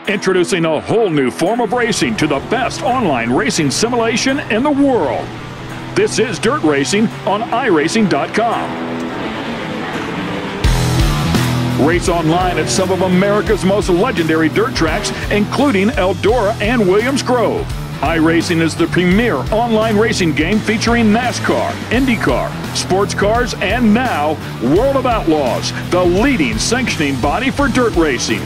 Introducing a whole new form of racing to the best online racing simulation in the world. This is Dirt Racing on iRacing.com. Race online at some of America's most legendary dirt tracks, including Eldora and Williams Grove. iRacing is the premier online racing game featuring NASCAR, IndyCar, sports cars, and now World of Outlaws, the leading sanctioning body for dirt racing.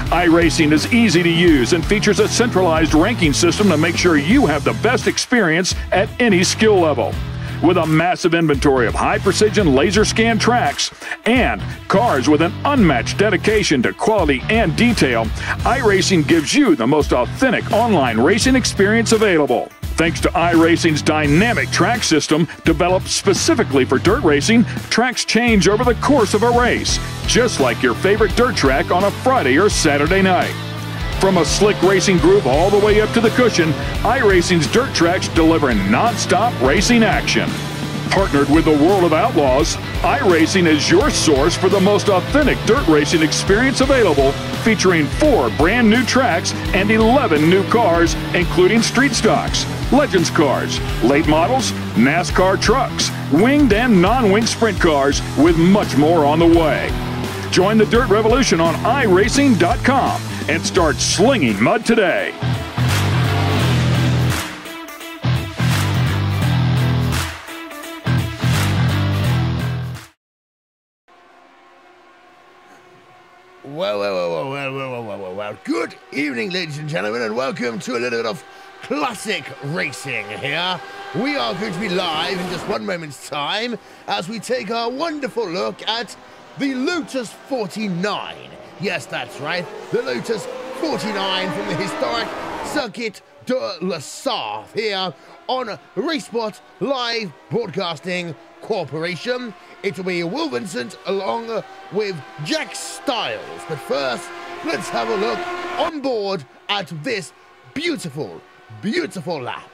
iRacing is easy to use and features a centralized ranking system to make sure you have the best experience at any skill level. With a massive inventory of high-precision laser scan tracks and cars with an unmatched dedication to quality and detail, iRacing gives you the most authentic online racing experience available. Thanks to iRacing's dynamic track system, developed specifically for dirt racing, tracks change over the course of a race, just like your favorite dirt track on a Friday or Saturday night. From a slick racing groove all the way up to the cushion, iRacing's dirt tracks deliver non-stop racing action. Partnered with the World of Outlaws, iRacing is your source for the most authentic dirt racing experience available, featuring 4 brand new tracks and 11 new cars, including street stocks, Legends cars, late models, NASCAR trucks, winged and non-winged sprint cars, with much more on the way. Join the Dirt Revolution on iRacing.com and start slinging mud today. Well. Good evening, ladies and gentlemen, and welcome to a little bit of classic racing here. We are going to be live in just one moment's time as we take a wonderful look at the Lotus 49. Yes, that's right, the Lotus 49 from the historic Circuit de la Sarthe here on RaceSpotTV Broadcasting Corporation. It will be Will Vincent along with Jack Styles. But first, let's have a look on board at this beautiful, beautiful lap.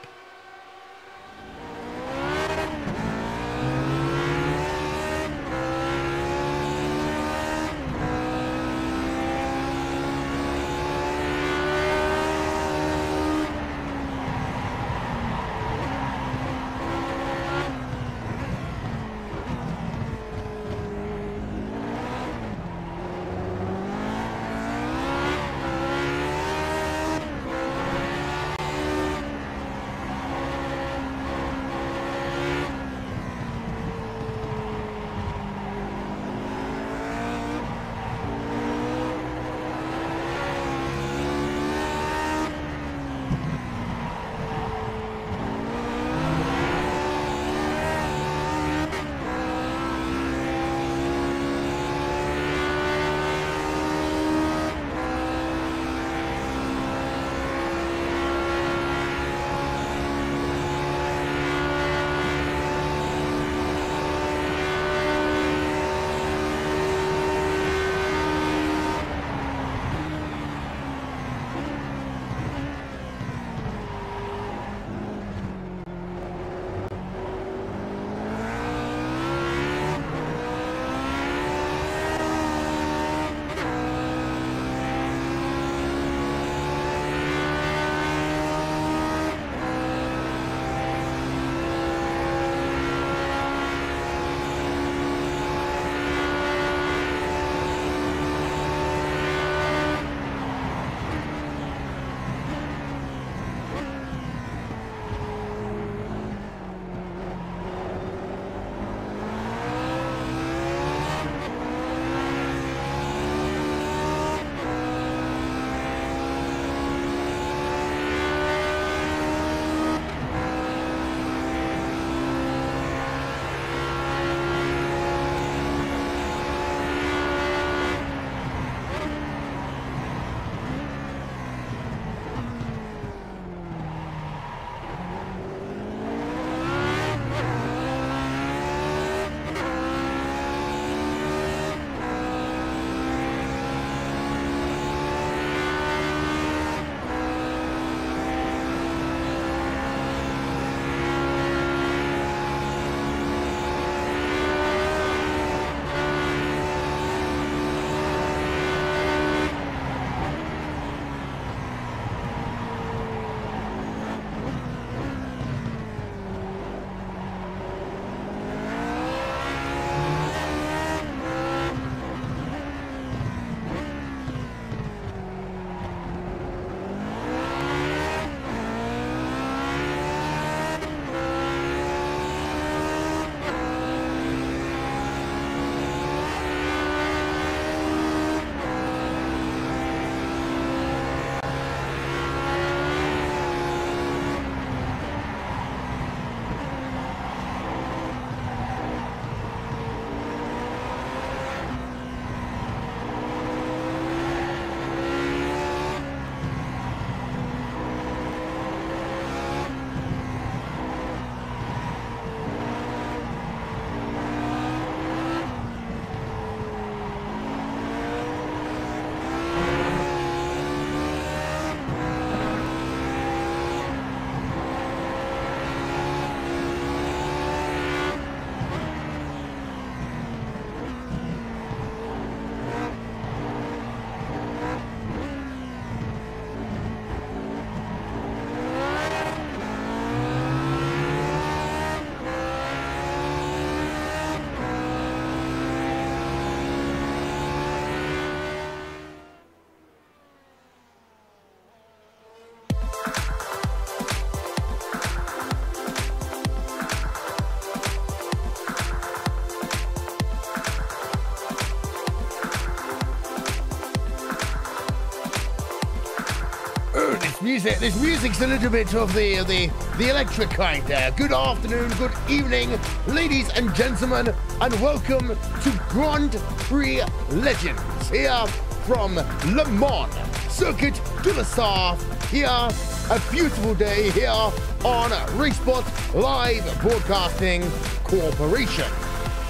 This music's a little bit of the electric kind there. Good afternoon, good evening, ladies and gentlemen, and welcome to Grand Prix Legends here from Le Mans Circuit de la Sarthe. Here, a beautiful day here on RaceSpotTV Broadcasting Corporation.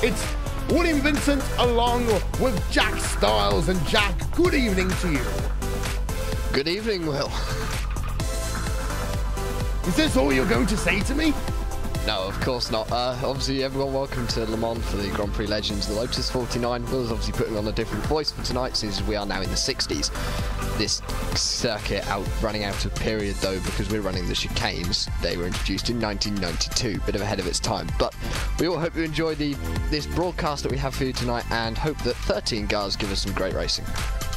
It's William Vincent along with Jack Styles, and Jack, good evening to you. Good evening, Will. Is this all you're going to say to me? No, of course not. Obviously, everyone, welcome to Le Mans for the Grand Prix Legends, the Lotus 49. Will's obviously putting on a different voice for tonight, since we are now in the 60s. This circuit running out of period, though, because we're running the chicanes. They were introduced in 1992, bit of ahead of its time. But we all hope you enjoy this broadcast that we have for you tonight, and hope that 13 cars give us some great racing.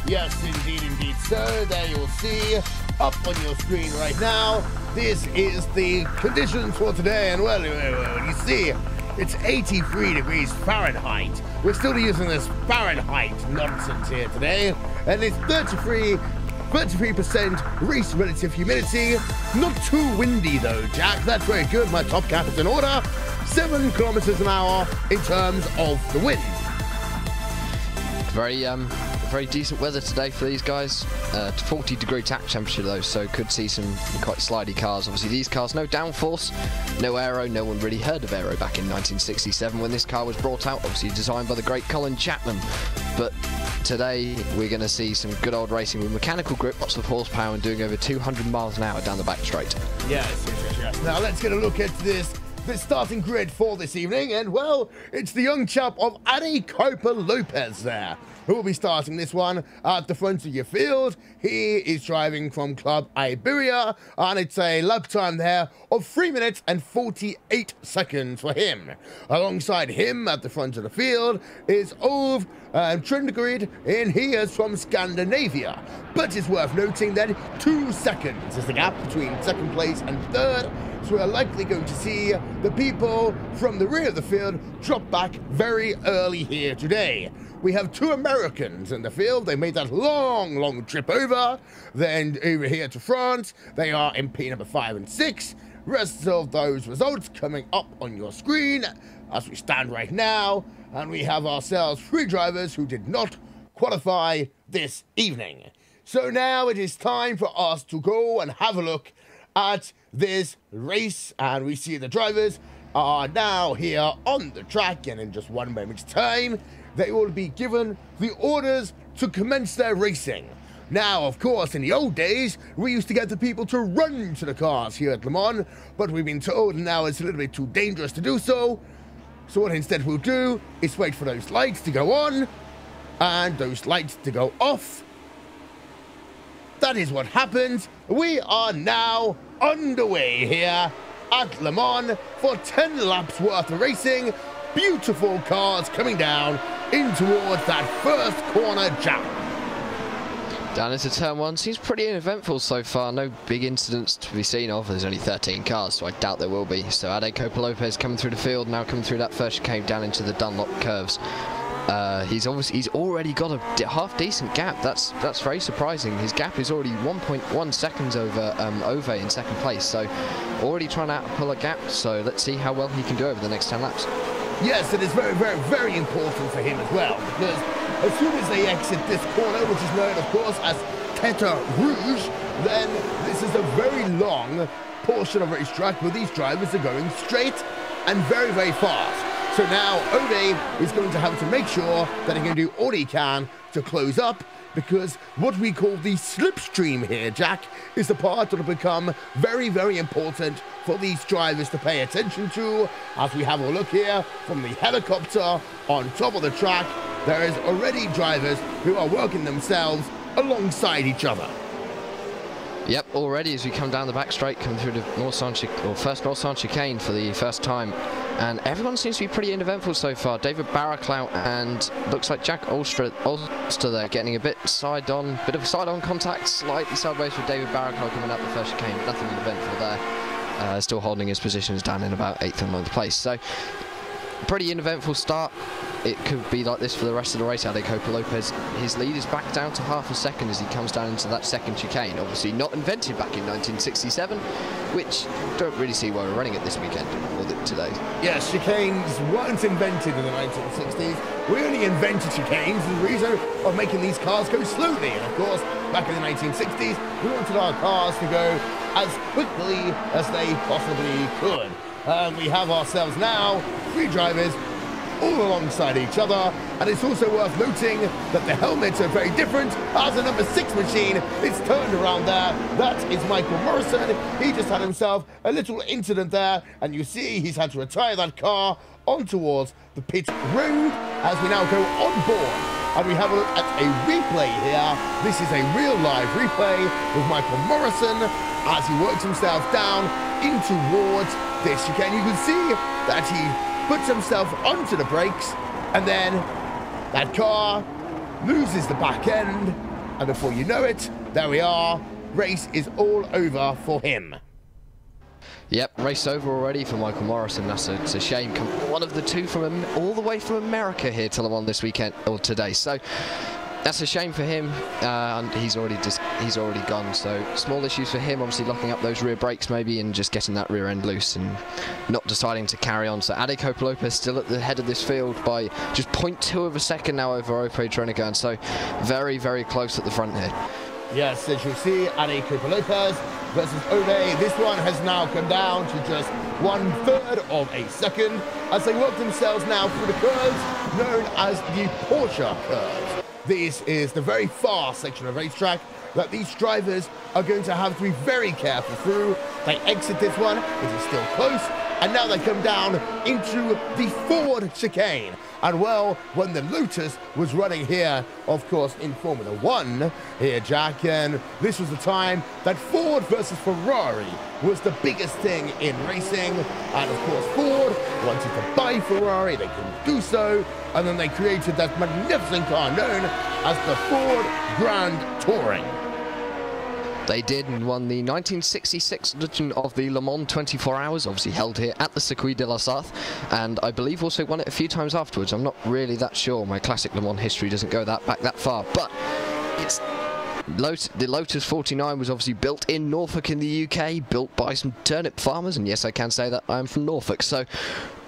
Yes, indeed, sir. There you'll see up on your screen right now. This is the conditions for today, and well, you see, it's 83 degrees Fahrenheit. We're still using this Fahrenheit nonsense here today, and it's 33% race relative humidity. Not too windy though, Jack. That's very good. My top cap is in order. 7 kilometers an hour in terms of the wind. Very decent weather today for these guys. 40-degree tap temperature though, so could see some quite slidey cars. Obviously these cars, no downforce, no aero. No one really heard of aero back in 1967 when this car was brought out. Obviously designed by the great Colin Chapman. But today we're going to see some good old racing with mechanical grip, lots of horsepower, and doing over 200 miles an hour down the back straight. Yes. Now let's get a look at the starting grid for this evening, and well, it's the young chap of Ade Cooper Lopez there who will be starting this one at the front of your field. He is driving from Club Iberia, and it's a lap time there of 3 minutes and 48 seconds for him. Alongside him at the front of the field is Ove Trindegrid, and he is from Scandinavia. But it's worth noting that 2 seconds is the gap between second place and third, so we're likely going to see the people from the rear of the field drop back very early here today. We have 2 Americans in the field. They made that long trip over. Then over here to France, they are in P number 5 and 6. Rest of those results coming up on your screen as we stand right now. And we have ourselves 3 drivers who did not qualify this evening. So now it is time for us to go and have a look at this race, and we see the drivers are now here on the track, and in just 1 moment's time they will be given the orders to commence their racing. Now, of course, in the old days, we used to get the people to run to the cars here at Le Mans, but we've been told now it's a little bit too dangerous to do so. So what instead we'll do is wait for those lights to go on and those lights to go off. That is what happens. We are now underway here at Le Mans for 10 laps worth of racing. Beautiful cars coming down in towards that first corner jump. Down into turn 1, seems pretty uneventful so far. No big incidents to be seen of. There's only 13 cars, so I doubt there will be. So Ade Cooper Lopez coming through the field, now coming through that first chicane down into the Dunlop curves. He's already got a half decent gap. That's very surprising. His gap is already 1.1 seconds over Ove in second place, so already trying to pull a gap. So let's see how well he can do over the next 10 laps. Yes, it is very important for him as well, because as soon as they exit this corner, which is known, of course, as Tete Rouge, then this is a very long portion of racetrack where these drivers are going straight and very fast. So now Ode is going to have to make sure that he can do all he can to close up, because what we call the slipstream here, Jack, is the part that will become very important for these drivers to pay attention to. As we have a look here from the helicopter on top of the track, there is already drivers who are working themselves alongside each other. Yep, already as we come down the back straight, coming through the first North chicane for the first time, and everyone seems to be pretty uneventful so far. David Barraclough and looks like Jack Ulster there getting a bit of side-on contact, slightly sideways with David Barraclough coming up the first chicane. Nothing uneventful there. Still holding his positions down in about 8th and 9th place. So pretty uneventful start. it could be like this for the rest of the race. Ade Copa Lopez, his lead is back down to half a second as he comes down into that second chicane. Obviously not invented back in 1967, which don't really see why we're running it this weekend or today. Yes, chicanes weren't invented in the 1960s. We only invented chicanes as a reason of making these cars go slowly. And of course, back in the 1960s, we wanted our cars to go as quickly as they possibly could. We have ourselves now 3 drivers all alongside each other, and it's also worth noting that the helmets are very different as the number 6 machine is turned around there. That is Michael Morrison. He just had himself a little incident there, and you see he's had to retire that car on towards the pit road as we now go on board. And we have a look at a replay here. This is a real live replay with Michael Morrison as he works himself down in towards this chicane. You can see that he puts himself onto the brakes, and then that car loses the back end, and before you know it, there we are. Race is all over for him. Yep, race over already for Michael Morrison. It's a shame. One of the 2 from all the way from America here to Le Mans this weekend or today. So that's a shame for him, and he's already gone. So small issues for him, obviously locking up those rear brakes maybe and just getting that rear end loose and not deciding to carry on. So Ade Copa Lopez still at the head of this field by just 0.2 of a second now over Ope Trenigan. So very, very close at the front here. Yes, as you'll see, Ade Copa Lopez versus Ode. This one has now come down to just 1/3 of a second as they work themselves now through the curves known as the Porsche curves. This is the very fast section of racetrack that these drivers are going to have to be very careful through. They exit this one, it is still close, and now they come down into the Ford chicane. And well, when the Lotus was running here, of course, in Formula 1 here, Jack, and this was the time that Ford versus Ferrari was the biggest thing in racing. And of course, Ford wanted to buy Ferrari, they couldn't do so, and then they created that magnificent car known as the Ford Grand Touring. They did and won the 1966 edition of the Le Mans 24 Hours, obviously held here at the Circuit de la Sarthe, and I believe also won it a few times afterwards. I'm not really that sure. My classic Le Mans history doesn't go back that far, but it's the Lotus 49 was obviously built in Norfolk in the UK, built by some turnip farmers, and yes, I can say that I'm from Norfolk, so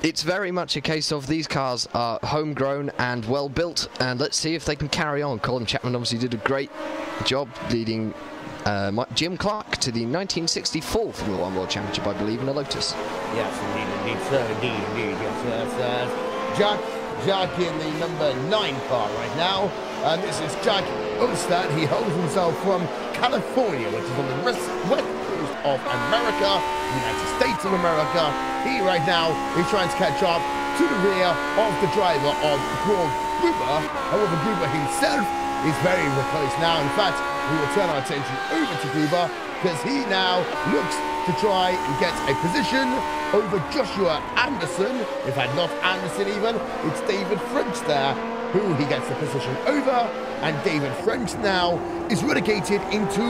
it's very much a case of these cars are homegrown and well built, and let's see if they can carry on. Colin Chapman obviously did a great job leading Jim Clark to the 1964 Formula 1 World Championship, I believe, in a Lotus. Yes, indeed, sir, indeed, yes. Jack in the number 9 car right now, and this is Jack Olstad. He holds himself from California, which is on the west coast of America, United States of America. He right now is trying to catch up to the rear of the driver of Gruber. However, Gruber himself is very close now. In fact, we will turn our attention over to Gruber because he now looks to try and get a position over Joshua Anderson. In fact, not Anderson even, it's David French there who he gets the position over, and David French now is relegated into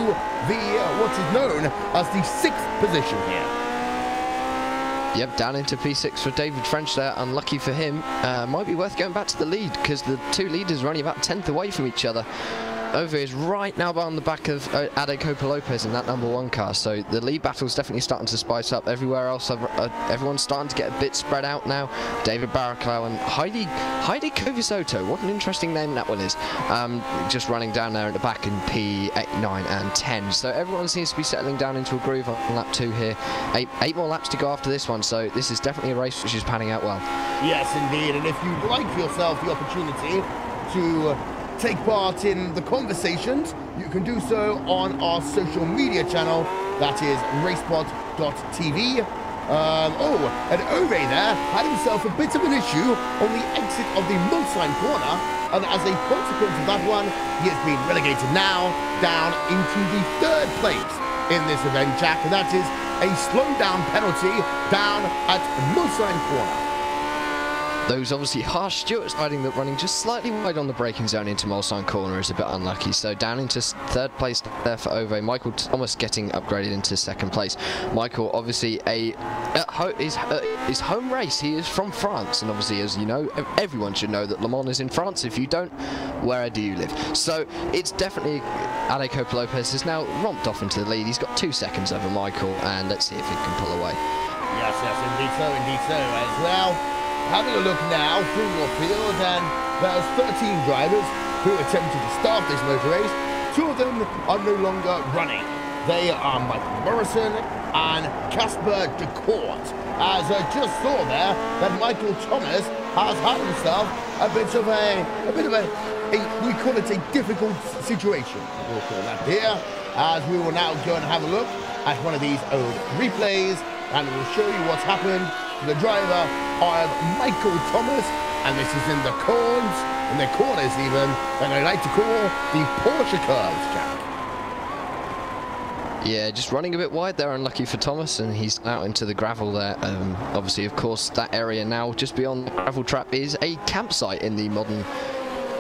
the what is known as the 6th position here. Yep, down into P6 for David French there. Unlucky for him. Might be worth going back to the lead because the 2 leaders are only about 1/10 away from each other. Over is right now on the back of Ade Copa Lopez in that number 1 car, so the lead battle is definitely starting to spice up. Everywhere else, everyone's starting to get a bit spread out now. David Barraclough and Heidi Kovisoto, what an interesting name that one is, just running down there at the back in P8, 9 and 10. So everyone seems to be settling down into a groove on lap 2 here. Eight more laps to go after this one, so this is definitely a race which is panning out well. Yes, indeed, and if you'd like yourself the opportunity to take part in the conversations, you can do so on our social media channel, that is RaceSpotTV. And Ove there had himself a bit of an issue on the exit of the Mulsanne corner, and as a consequence of that one, he has been relegated now down into the 3rd place in this event, Jack, and that is a slow down penalty down at Mulsanne corner. those obviously harsh Stewart's riding that running just slightly wide on the braking zone into Mulsanne corner is a bit unlucky. So down into third place there for Ove. Michael Thomas getting upgraded into second place. Michael obviously his home race. He is from France, and obviously, as you know, everyone should know that Le Mans is in France. If you don't, where do you live? So it's definitely Ade Copa-Lopez has now romped off into the lead. He's got 2 seconds over Michael, and let's see if he can pull away. Yes, indeed so as well. Having a look now through your field, and there's 13 drivers who attempted to start this motor race. 2 of them are no longer running. They are Michael Morrison and Casper de Court. As I just saw there, that Michael Thomas has had himself a bit of a we call it a difficult situation. We'll call that here. As we will now go and have a look at one of these old replays, and we'll show you what's happened to the driver of Michael Thomas. And this is in the corners even, that I like to call the Porsche curves, Jack. Yeah, just running a bit wide there, unlucky for Thomas, and he's out into the gravel there. Obviously, of course, that area now just beyond the gravel trap is a campsite in the modern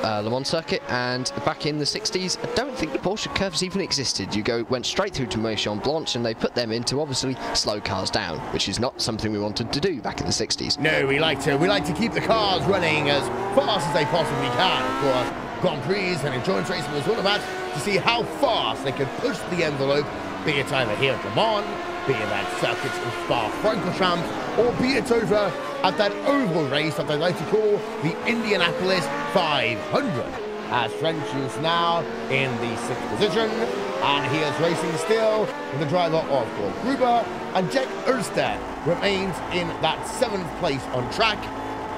Le Mans circuit, and back in the 60s, I don't think the Porsche curves even existed. You went straight through to Méchant Blanche, and they put them in to obviously slow cars down, which is not something we wanted to do back in the 60s. No, we like to keep the cars running as fast as they possibly can. Of course, Grand Prix and endurance racing was all about to see how fast they could push the envelope, be it either here at Le Mans, be it at circuits of Spa-Francorchamps, or be it over at that oval race that they like to call the Indianapolis 500. As French is now in the 6th position, and he is racing still with the driver of Paul Gruber, and Jack Oersted remains in that 7th place on track,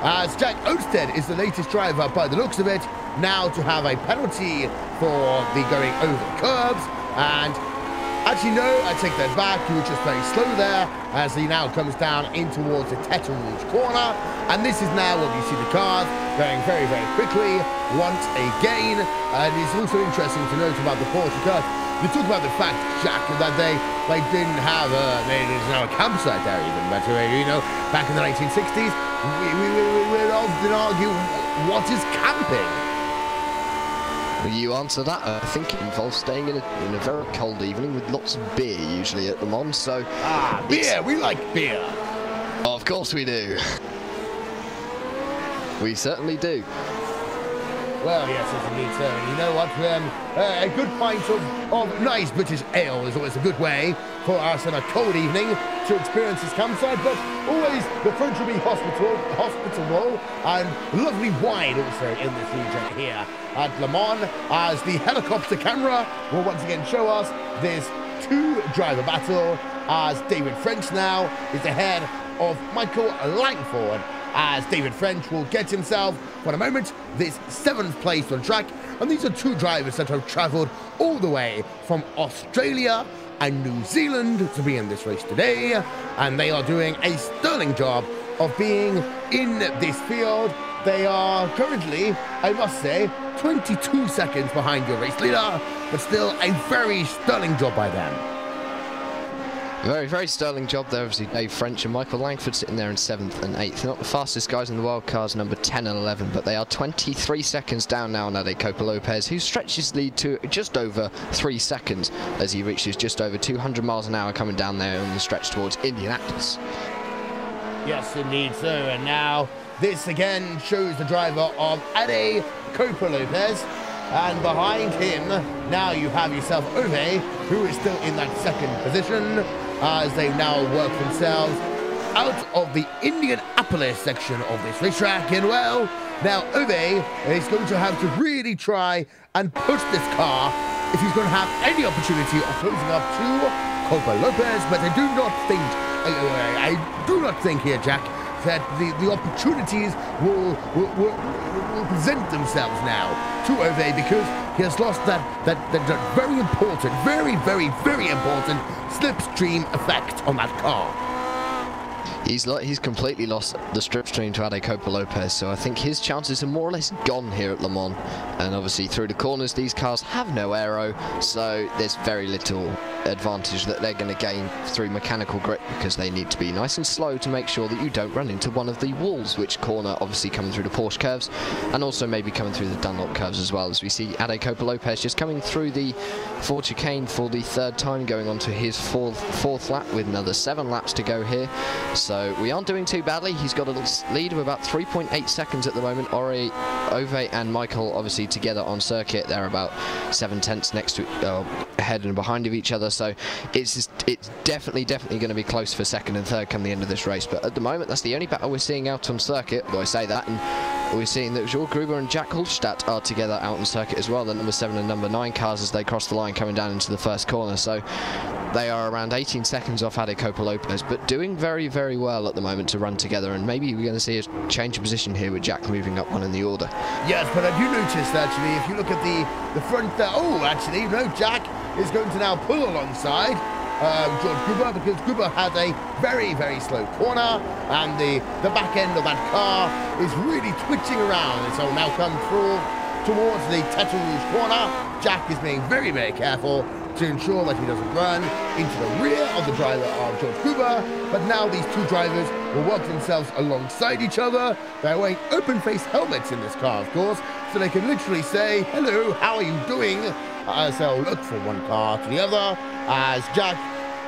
as Jack Oersted is the latest driver, by the looks of it, now to have a penalty for the going over the curves. And actually, no, I take that back. He was just very slow there as he now comes down in towards the Tete Rouge corner. And this is now where you see the cars going very, very quickly once again. And it's also interesting to note about the Porsche cars. We talk about the fact, Jack, that they didn't have there's no campsite there even. But, you know, back in the 1960s, we would often argue, what is camping? Well, you answer that. I think it involves staying in a very cold evening with lots of beer, usually at Le Mans. So beer. We like beer. Oh, of course we do. We certainly do. Well, yes, indeed, sir. And you know what? A good pint of nice British ale is always a good way for us on a cold evening to experience this campsite. But always the French will be hospitable and lovely wine also in this region here at Le Mans, as the helicopter camera will once again show us this 2-driver battle, as David French now is ahead of Michael Langford, as David French will get himself, for a moment, this 7th place on track. And these are 2 drivers that have travelled all the way from Australia and New Zealand to be in this race today, and they are doing a sterling job of being in this field. They are currently, I must say, 22 seconds behind your race leader, but still a very sterling job by them. Very, very sterling job there. Obviously, Dave French and Michael Langford sitting there in 7th and 8th. Not the fastest guys in the world, cars number 10 and 11, but they are 23 seconds down now on Ade Copa-Lopez, who stretches lead to just over 3 seconds as he reaches just over 200 miles an hour coming down there on the stretch towards Indianapolis. Yes, indeed, so. And now this again shows the driver of Ade Copa-Lopez. And behind him, now you have yourself Ove, who is still in that 2nd position, as they now work themselves out of the Indianapolis section of this racetrack. And well, now Ove is going to have to really try and push this car if he's going to have any opportunity of closing up to Copa-Lopez. But I do not think here, Jack, that the opportunities will present themselves now to Ove, because he has lost that very important, very, very, very important slipstream effect on that car. He's completely lost the slipstream to Ade Copa-Lopez, so I think his chances are more or less gone here at Le Mans. And obviously through the corners, these cars have no aero, so there's very little advantage that they're going to gain through mechanical grip, because they need to be nice and slow to make sure that you don't run into one of the walls, which corner obviously coming through the Porsche curves, and also maybe coming through the Dunlop curves as well, as we see Ade Copa-Lopez just coming through the Ford chicane for the third time, going on to his fourth lap with another 7 laps to go here. So we aren't doing too badly. He's got a lead of about 3.8 seconds at the moment. Ove and Michael obviously together on circuit. They're about 7/10 next to ahead and behind of each other. So it's definitely going to be close for second and third come the end of this race. But at the moment, that's the only battle we're seeing out on circuit. Though I say that, and we're seeing that Georg Gruber and Jack Hallstatt are together out on circuit as well. The number 7 and number 9 cars as they cross the line coming down into the first corner. So they are around 18 seconds off Ade Copa-Lopez, but doing very, very well at the moment to run together. And maybe we're going to see a change of position here with Jack moving up one in the order. Yes, but I do notice actually, if you look at the front there, actually, no, Jack is going to now pull alongside Georg Gruber, because Gruber had a very, very slow corner, and the back end of that car is really twitching around, and so now come through towards the Tete Rouge corner. Jack is being very, very careful to ensure that he doesn't run into the rear of the driver of Georg Gruber. But now these two drivers will work themselves alongside each other. They're wearing open-face helmets in this car, of course, so they can literally say, hello, how are you doing? As they'll look from one car to the other, as Jack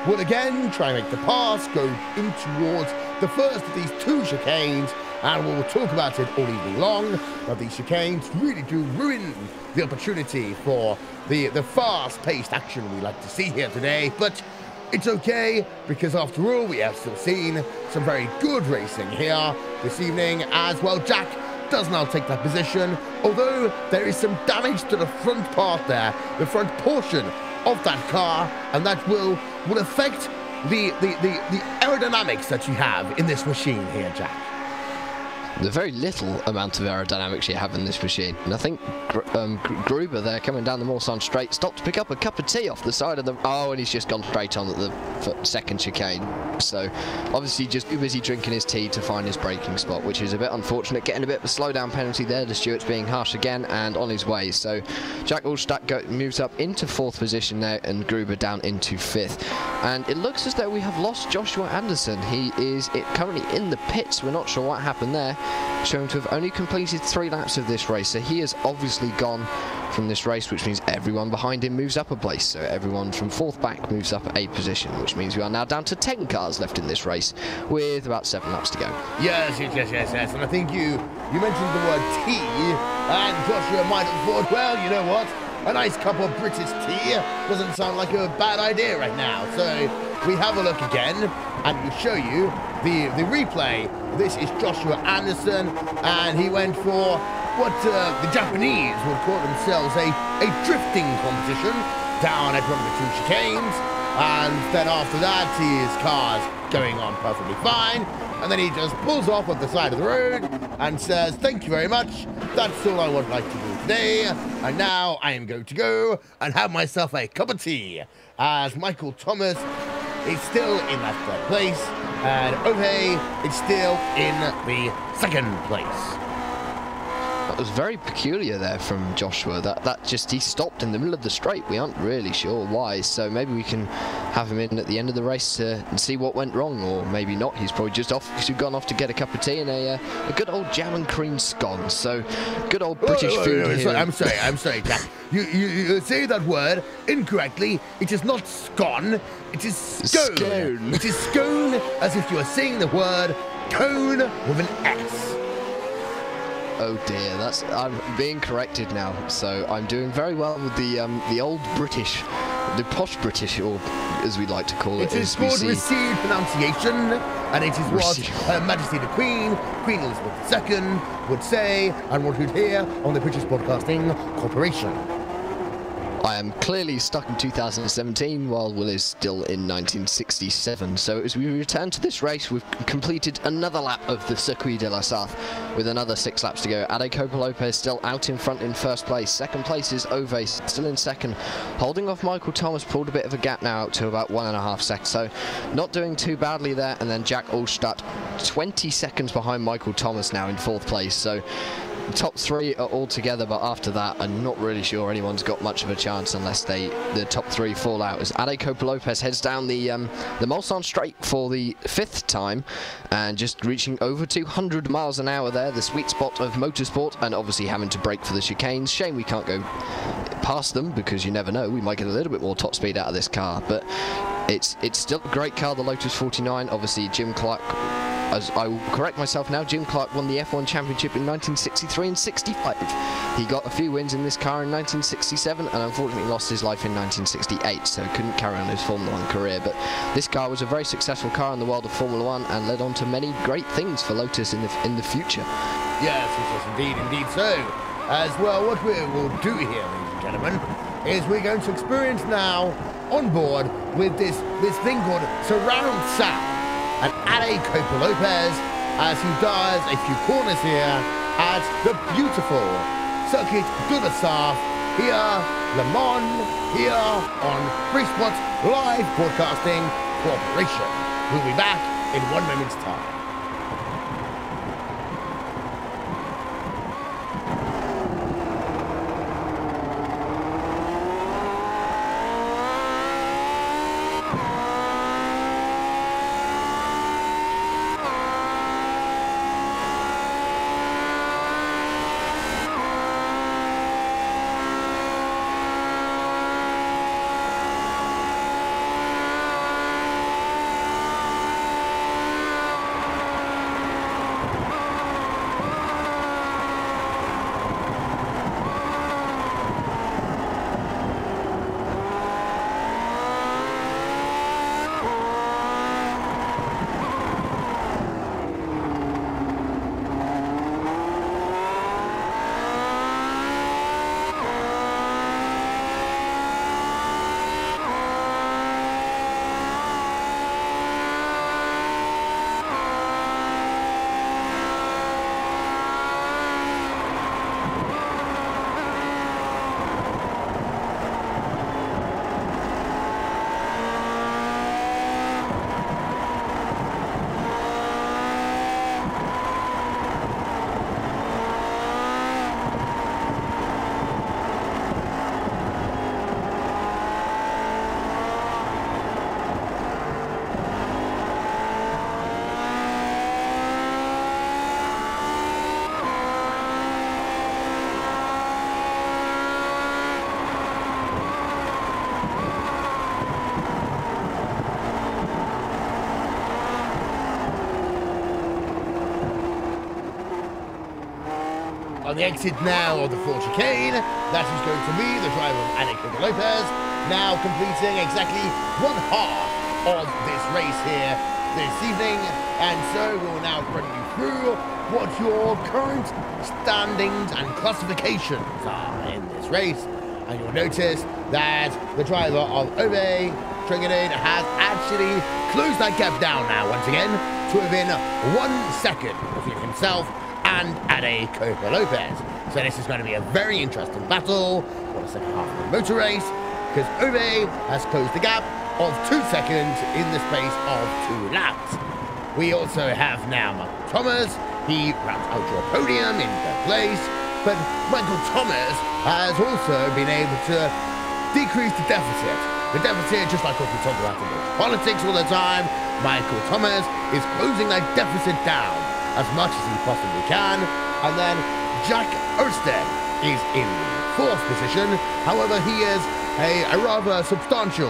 will again try and make the pass, go in towards the first of these 2 chicanes, and we'll talk about it all evening long. But these chicanes really do ruin the opportunity for the fast-paced action we like to see here today. But it's okay, because after all, we have still seen some very good racing here this evening as well. Jack does now take that position, although there is some damage to the front part there, the front portion of that car, and that will affect the aerodynamics that you have in this machine here, Jack. The very little amount of aerodynamics you have in this machine. And I think Gruber there coming down the Morsan straight stopped to pick up a cup of tea off the side of the... Oh, and he's just gone straight on at the second chicane. So obviously just too busy drinking his tea to find his braking spot, which is a bit unfortunate. Getting a bit of a slowdown penalty there. The Stewart's being harsh again and on his way. So Jack Hallstatt moves up into 4th position there, and Gruber down into 5th. And it looks as though we have lost Joshua Anderson. He is currently in the pits. We're not sure what happened there. Showing to have only completed 3 laps of this race, so he has obviously gone from this race, which means everyone behind him moves up a place. So everyone from 4th back moves up a position, which means we are now down to 10 cars left in this race with about 7 laps to go. Yes. And I think you mentioned the word tea, and Joshua might have thought, well, you know what? A nice cup of British tea doesn't sound like a bad idea right now. So we have a look again, and we show you the replay. This is Joshua Anderson, and he went for what the Japanese would call themselves a drifting competition down at one of the 2 chicanes. And then after that, his car's going on perfectly fine. And then he just pulls off at the side of the road and says, thank you very much. That's all I would like to do today. And now I am going to go and have myself a cup of tea. As Michael Thomas is still in that 3rd place. And Ove is still in the 2nd place. That was very peculiar there from Joshua. That just, he stopped in the middle of the straight. We aren't really sure why, so maybe we can have him in at the end of the race and see what went wrong, or maybe not. He's probably just gone off to get a cup of tea and a good old jam and cream scone. So good old British food here. I'm sorry, Jack. You say that word incorrectly. It is not scone. It is scone. It is scone, as if you are saying the word cone with an S. Oh dear, I'm being corrected now. So I'm doing very well with the old British, the posh British, or as we like to call it. It is called received pronunciation, and it is what Her Majesty the Queen, Queen Elizabeth II, would say, and what you'd hear on the British Broadcasting Corporation. I am clearly stuck in 2017 while Will is still in 1967. So as we return to this race, we've completed another lap of the Circuit de la Sarthe with another 6 laps to go. Ade Copa-Lopez still out in front in 1st place. 2nd place is Ove, still in 2nd. Holding off Michael Thomas, pulled a bit of a gap now out to about 1.5 seconds. So not doing too badly there. And then Jack Hallstatt 20 seconds behind Michael Thomas now in 4th place. So the top 3 are all together, but after that, I'm not really sure anyone's got much of a chance unless the top 3 fall out. As Ade Copa-Lopez heads down the Mulsanne Straight for the 5th time, and just reaching over 200 miles an hour there, the sweet spot of motorsport, and obviously having to brake for the chicanes. Shame we can't go past them, because you never know, we might get a little bit more top speed out of this car, but it's still a great car, the Lotus 49. Obviously Jim Clark, as I will correct myself now, Jim Clark won the F1 Championship in 1963 and 65. He got a few wins in this car in 1967 and unfortunately lost his life in 1968, so couldn't carry on his Formula 1 career. But this car was a very successful car in the world of Formula 1 and led on to many great things for Lotus in the future. Yes, indeed so. As well, what we will do here, ladies and gentlemen, is we're going to experience now on board with this thing called surround sound. And Ade Copa-Lopez, as he does a few corners here at the beautiful Circuit de la Sarthe here, Le Mans, here on RaceSpotTV Broadcasting Corporation. We'll be back in 1 moment's time. On the exit now of the Ford chicane, that is going to be the driver of Ade Copa-Lopez, now completing exactly 1/2 of this race here this evening. And so we'll now run you through what your current standings and classifications are in this race. And you'll notice that the driver of Ove Trinidad has actually closed that gap down now once again to within 1 second between himself and Ade Copa-Lopez. So this is going to be a very interesting battle for the second half of the motor race, because Ove has closed the gap of 2 seconds in the space of 2 laps. We also have now Michael Thomas. He rounds out your podium in 3rd place, but Michael Thomas has also been able to decrease the deficit. The deficit, just like what we talk about in politics all the time, Michael Thomas is closing that deficit down as much as he possibly can. And then Jack Oersted is in the 4th position. However, he is a rather substantial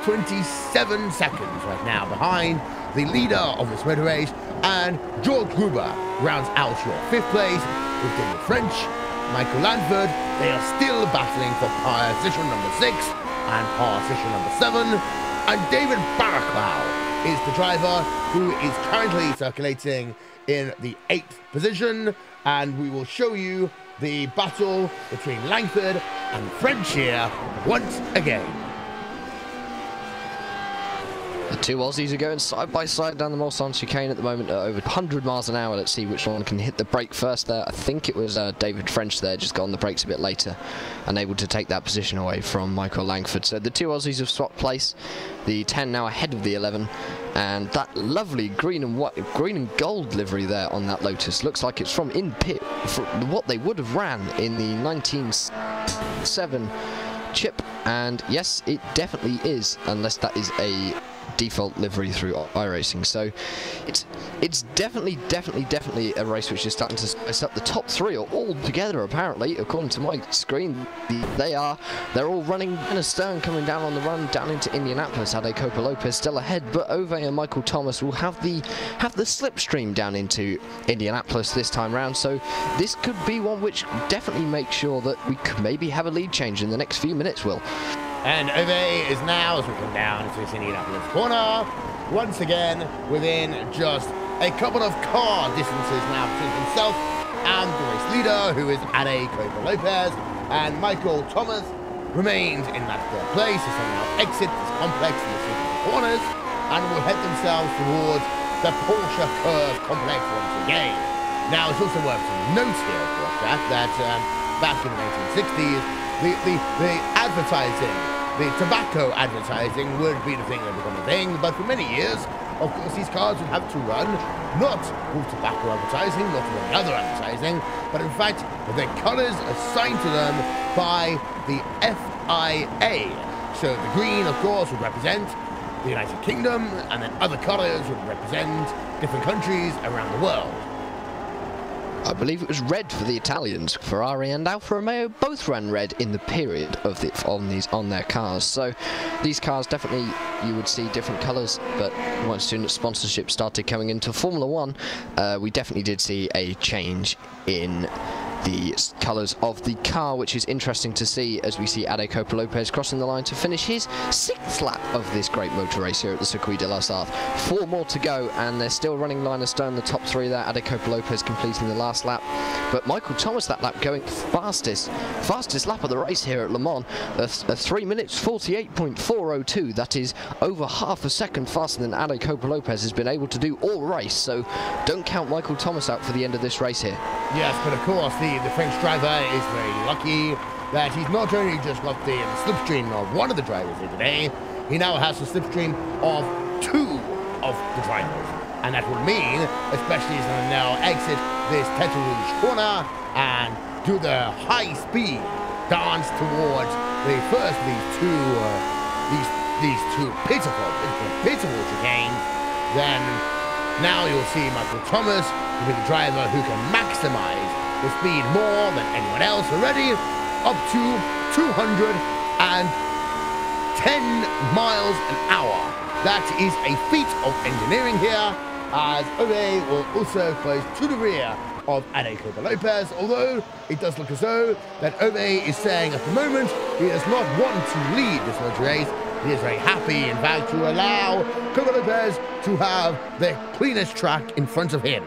27 seconds right now behind the leader of this motor race. And George Gruber rounds out your 5th place with David French. Michael Landford, they are still battling for position number 6 and position number 7. And David Baraclow is the driver who is currently circulating in the 8th position, and we will show you the battle between Langford and French here once again. The two Aussies are going side by side down the Mulsanne chicane at the moment at over 100 miles an hour. Let's see which one can hit the brake first there. I think it was David French there, just got on the brakes a bit later and able to take that position away from Michael Langford. So the two Aussies have swapped place. The 10 now ahead of the 11, and that lovely green and gold livery there on that Lotus looks like it's from in pit, from what they would have ran in the 1907 chip, and yes, it definitely is, unless that is a default livery through iRacing. So it's definitely a race which is starting to spice up. The top three are all together apparently, according to my screen. They're all running in a stern, coming down on the run down into Indianapolis. Ade Copa Lopez still ahead, but Ove and Michael Thomas will have the slipstream down into Indianapolis this time round. So this could be one which definitely makes sure that we could maybe have a lead change in the next few minutes, Will. And Ove is now, as we come down to this Indianapolis corner, once again within just a couple of car distances now between himself and the race leader, who is Ade Copa Lopez. And Michael Thomas remains in that third place as they now exit this complex in the sequence of corners and will head themselves towards the Porsche Curve complex once again. Now, it's also worth to note here, of course, that back in the 1960s, the advertising, the tobacco advertising would be the thing that become a thing, but for many years, of course, these cars would have to run not with tobacco advertising, not with any other advertising, but in fact, with their colours assigned to them by the FIA. So the green, of course, would represent the United Kingdom, and then other colours would represent different countries around the world. I believe it was red for the Italians. Ferrari and Alfa Romeo both ran red in the period of on their cars. So these cars definitely, you would see different colours, but once soon as sponsorship started coming into Formula One, we definitely did see a change in the colours of the car, which is interesting to see as we see Ade Copa Lopez crossing the line to finish his 6th lap of this great motor race here at the Circuit de la Sarthe. 4 more to go, and they're still running line astern, the top 3 there. Ade Copa Lopez completing the last lap, but Michael Thomas that lap going fastest lap of the race here at Le Mans, a 3 minutes 48.402. That is over half a second faster than Ade Copa Lopez has been able to do all race, so don't count Michael Thomas out for the end of this race here. Yes, but of course the French driver is very lucky that he's not only just got the slipstream of one of the drivers here today, he now has the slipstream of 2 of the drivers. And that will mean, especially as they now exit this Tête Rouge corner and do the high-speed dance towards the first of these two pitiful chicanes, then now you'll see Michael Thomas will be the driver who can maximize the speed more than anyone else, already up to 210 miles an hour. That is a feat of engineering here, as Ove will also close to the rear of Ade Copa Lopez, although it does look as though that Ove is saying at the moment he does not want to lead this motor race. He is very happy, in fact, to allow Copa Lopez to have the cleanest track in front of him.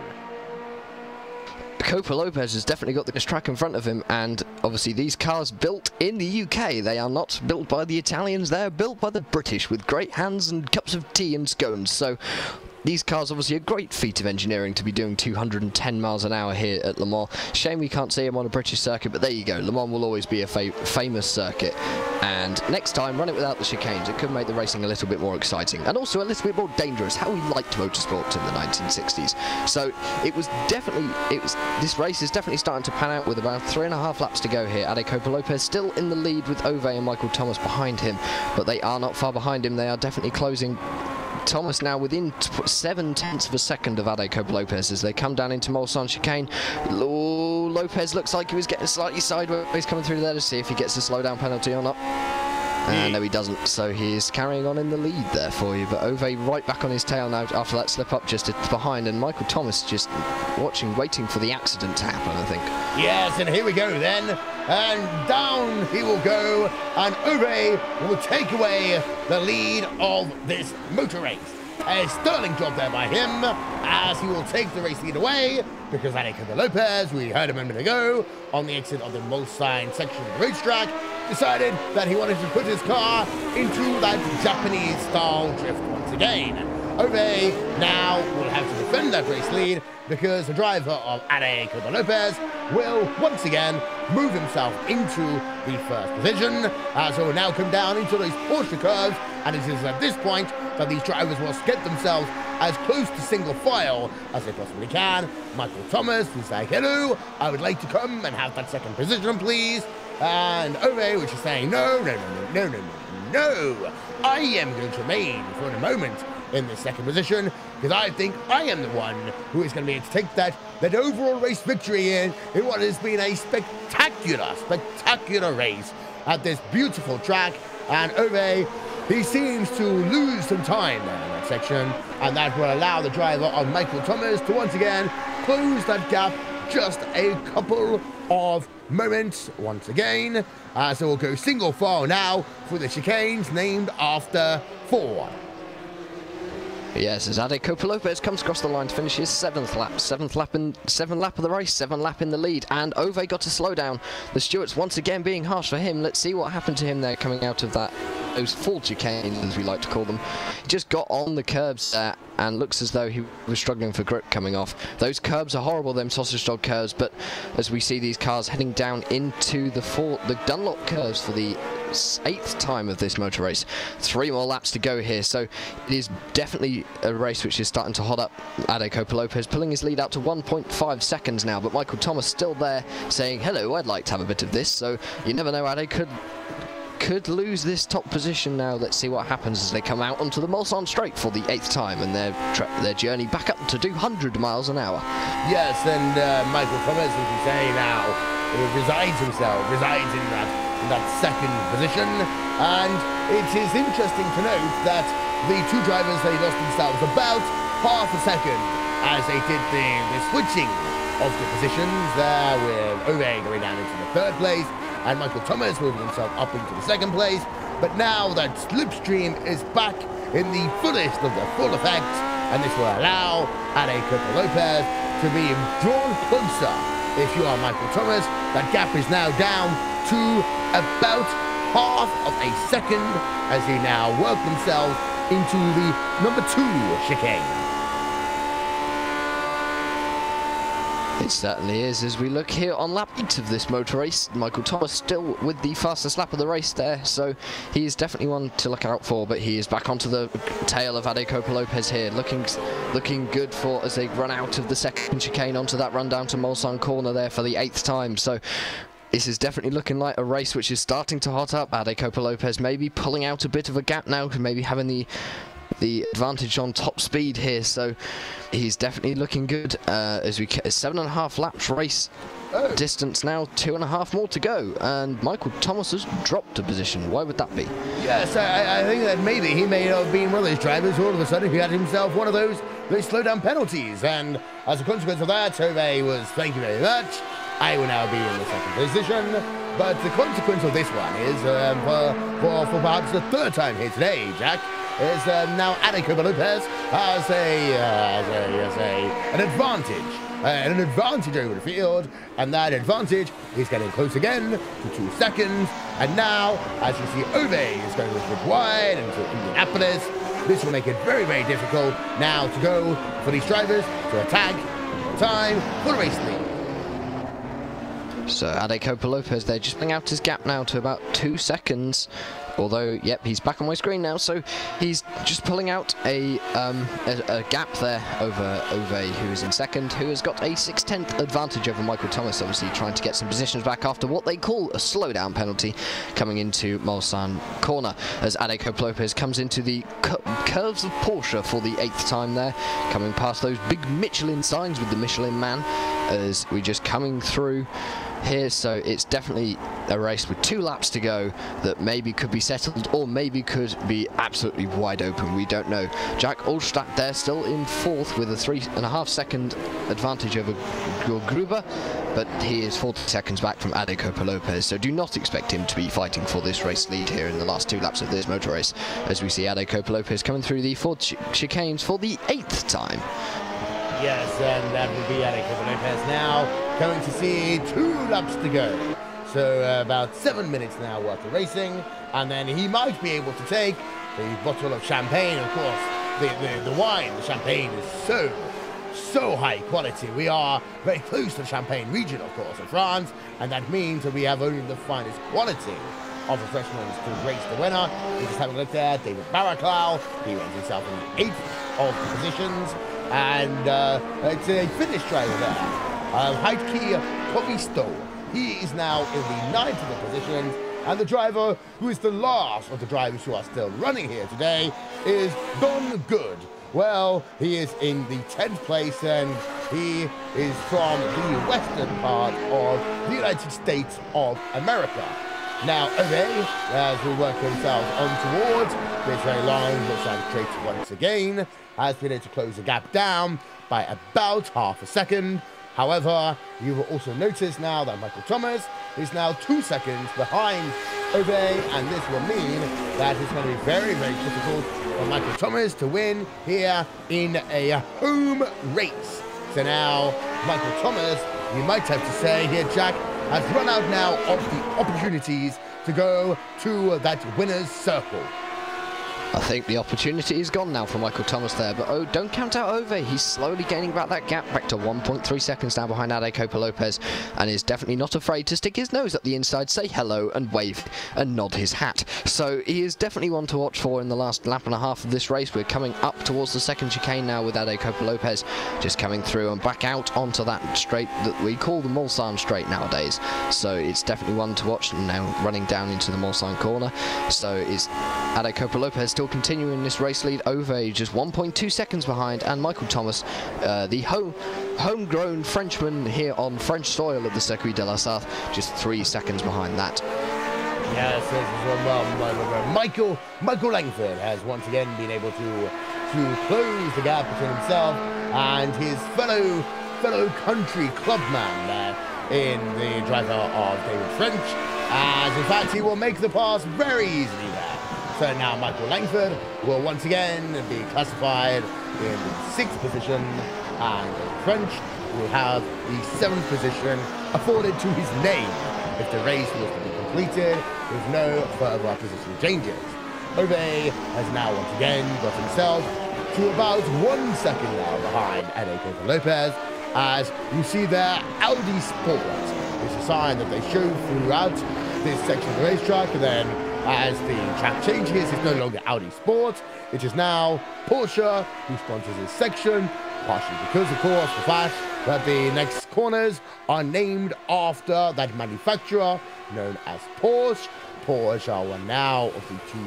Copa Lopez has definitely got the track in front of him, and obviously these cars built in the UK. They are not built by the Italians, they are built by the British with great hands and cups of tea and scones. So these cars obviously a great feat of engineering to be doing 210 miles an hour here at Le Mans. Shame we can't see him on a British circuit, but there you go. Le Mans will always be a famous circuit, and next time run it without the chicanes. It could make the racing a little bit more exciting and also a little bit more dangerous, how we liked motorsport in the 1960s. So this race is definitely starting to pan out with about 3.5 laps to go here. Ade Copa Lopez still in the lead with Ove and Michael Thomas behind him, but they are not far behind him. They are definitely closing. Thomas now within 0.7 of a second of Ade Copa Lopez as they come down into Mulsanne chicane. Lopez looks like he was getting slightly sideways coming through there to see if he gets a slowdown penalty or not. No, he doesn't, so he's carrying on in the lead there for you, but Ove right back on his tail now after that slip up just behind, and Michael Thomas just waiting for the accident to happen, I think. Yes, and here we go then, and down he will go, and Ove will take away the lead of this motor race. A sterling job there by him, as he will take the race lead away, because Ade Copa Lopez, we heard a moment ago, on the exit of the Mulsanne section of the racetrack, decided that he wanted to put his car into that Japanese-style drift once again. Ove now will have to defend that race lead because the driver of Ade Copa Lopez will once again move himself into the first position. So we'll now come down into those Porsche curves, and it is at this point that these drivers will get themselves as close to single file as they possibly can. Michael Thomas is like, hello, I would like to come and have that second position, please. And Ove, which is saying, no, I am going to remain for the moment in the second position, because I think I am the one who is going to be able to take that overall race victory in what has been a spectacular race at this beautiful track. And Ove, he seems to lose some time there in that section, and that will allow the driver of Michael Thomas to once again close that gap just a couple of moments once again. So we'll go single file now for the chicanes named after Ford. Yes, as Ade Copa Lopez comes across the line to finish his seventh lap of the race, 7 lap in the lead, and Ove got a slowdown. The stewards once again being harsh for him. Let's see what happened to him there coming out of those full chicanes, as we like to call them. He just got on the curbs there and looks as though he was struggling for grip coming off. Those curbs are horrible, them sausage dog curves, but as we see these cars heading down into the Dunlop curves for the 8th time of this motor race. 3 more laps to go here, so it is definitely a race which is starting to hot up. Ade Copa Lopez pulling his lead out to 1.5 seconds now, but Michael Thomas still there saying, hello, I'd like to have a bit of this. So you never know, Ade could lose this top position now. Let's see what happens as they come out onto the Mulsanne straight for the 8th time and their journey back up to do 100 miles an hour. Yes, and Michael Thomas, as you say now, resides in that second position, and it is interesting to note that the two drivers, they lost themselves about half a second as they did the switching of the positions there, with Ove going down into the 3rd place and Michael Thomas moving himself up into the 2nd place. But now that slipstream is back in the fullest of the full effect, and this will allow Ade Copa Lopez to be drawn closer. If you are Michael Thomas, that gap is now down to about half of a second as he now work themselves into the number 2 chicane. It certainly is. As we look here on lap 8 of this motor race, Michael Thomas still with the fastest lap of the race there, so he is definitely one to look out for. But he is back onto the tail of Ade Copa Lopez here, looking good for as they run out of the 2nd chicane onto that run down to Mulsanne corner there for the 8th time. So this is definitely looking like a race which is starting to hot up. Ade Copa Lopez maybe pulling out a bit of a gap now, maybe having the advantage on top speed here, so he's definitely looking good as we 7.5 laps race distance now, 2.5 more to go, and Michael Thomas has dropped a position. Why would that be? Yes, I think that maybe he may have been one of those drivers who all of a sudden he had himself one of those slowdown penalties, and as a consequence of that, Ove was, thank you very much, I will now be in the 2nd position. But the consequence of this one is, for perhaps the 3rd time here today, Jack, is now Ade Copa Lopez has an advantage over the field, and that advantage is getting close again to 2 seconds. And now, as you see, Ove is going a little bit wide into Indianapolis. This will make it very, very difficult now to go for these drivers to attack time for the race lead. So Ade Copa Lopez there just pulling out his gap now to about 2 seconds. Although, yep, he's back on my screen now, so he's just pulling out a gap there over Ove, who is in 2nd, who has got a 6/10 advantage over Michael Thomas, obviously trying to get some positions back after what they call a slowdown penalty coming into Mulsanne corner, as Ade Copa Lopez comes into the curves of Porsche for the 8th time there, coming past those big Michelin signs with the Michelin man, as we just coming through here. So it's definitely a race with 2 laps to go that maybe could be settled or maybe could be absolutely wide open. We don't know. Jack Olstadt there still in 4th with a 3.5 second advantage over Gruber, but he is 40 seconds back from Ade Copa Lopez, so do not expect him to be fighting for this race lead here in the last 2 laps of this motor race, as we see Ade Copa Lopez coming through the 4 chicanes for the 8th time. Yes, and that will be Ade Copa Lopez now going to see 2 laps to go. So about 7 minutes now worth of racing, and then he might be able to take the bottle of champagne. Of course, the wine, the champagne is so high quality. We are very close to the Champagne region, of course, in France, and that means that we have only the finest quality of refreshments to race the winner. We just having a look there, David Baraclow. He runs himself in the 8th of the positions, and it's a Finnish driver there, Heikki Kovisto. He is now in the 9th of the positions, and the driver who is the last of the drivers who are still running here today is Don Good. Well, he is in the 10th place, and he is from the western part of the United States of America. Now, Ove, as we work himself on towards this very long Mulsanne straight once again, has been able to close the gap down by about half a second. However, you will also notice now that Michael Thomas is now 2 seconds behind Ove, and this will mean that it's going to be very, very difficult for Michael Thomas to win here in a home race. So now, Michael Thomas, you might have to say here, Jack, has run out now of the opportunities to go to that winner's circle. I think the opportunity is gone now for Michael Thomas there, but oh, don't count out Ove. He's slowly gaining back that gap, back to 1.3 seconds now behind Ade Copa-Lopez, and is definitely not afraid to stick his nose up the inside, say hello, and wave and nod his hat. So he is definitely one to watch for in the last lap and a half of this race. We're coming up towards the second chicane now with Ade Copa-Lopez just coming through and back out onto that straight that we call the Mulsanne straight nowadays. So it's definitely one to watch, and now running down into the Mulsanne corner. So is Ade Copa-Lopez still continuing this race lead. Ove just 1.2 seconds behind, and Michael Thomas, the homegrown Frenchman here on French soil of the Circuit de la Sarthe, just 3 seconds behind that. Yes, Michael Langford has once again been able to close the gap between himself and his fellow country clubman there in the driver of David French, as in fact he will make the pass very easily there. So now Michael Langford will once again be classified in the 6th position, and French will have the 7th position afforded to his name if the race was to be completed with no further position changes. Ove has now once again got himself to about 1 second now behind Ade Copa-Lopez, as you see there Audi Sport. It's a sign that they show throughout this section of the racetrack, and then as the track changes, it's no longer Audi Sport, it is now Porsche who sponsors this section, partially because, of course, the fact that the next corners are named after that manufacturer known as Porsche. Porsche are one now of the 2